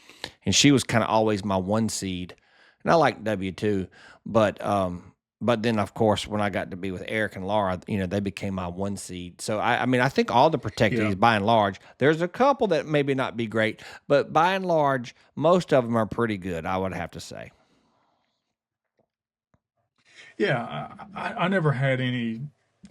And she was kind of always my one seed. And I like W too. But then of course when I got to be with Eric and Laura, they became my one seed. So I mean I think all the yeah, protectees by and large, there's a couple that maybe not be great, but by and large, most of them are pretty good, I would have to say. yeah. I never had any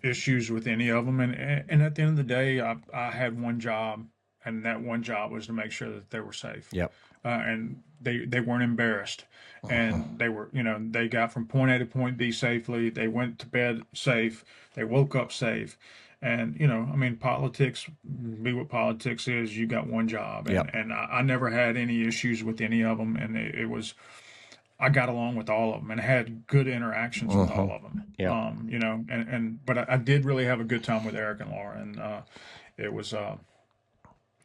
issues with any of them, and at the end of the day, I had one job, and that one job was to make sure that they were safe, Yep. and they weren't embarrassed, Uh-huh. and they got from point A to point B safely. They went to bed safe. They woke up safe. And I mean, politics, be what politics is. You got one job, and Yep. and I never had any issues with any of them, and it was I got along with all of them and had good interactions with Uh-huh. all of them. Yep. But I did really have a good time with Eric and Laura, and it was uh,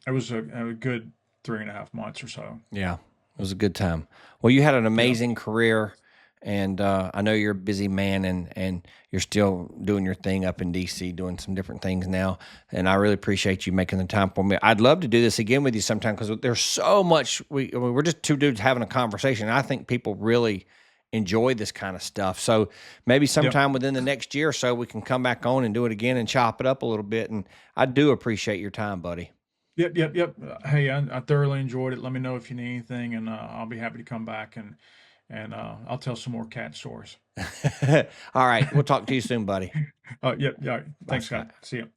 it was a good 3.5 months or so. Yeah, it was a good time. Well, you had an Yeah. amazing career, and I know you're a busy man, and you're still doing your thing up in DC, doing some different things now. And I really appreciate you making the time for me. I'd love to do this again with you sometime because there's so much. I mean, we're just two dudes having a conversation. And I think people really enjoy this kind of stuff. So maybe Yep. sometime within the next year or so, we can come back on and do it again and chop it up a little bit. And I do appreciate your time, buddy. Yep. Yep. Yep. Hey, I thoroughly enjoyed it. Let me know if you need anything, and I'll be happy to come back and I'll tell some more cat stories. All right, we'll talk to you soon, buddy. Yep. Yeah. Bye, Thanks, Scott. Scott. See you.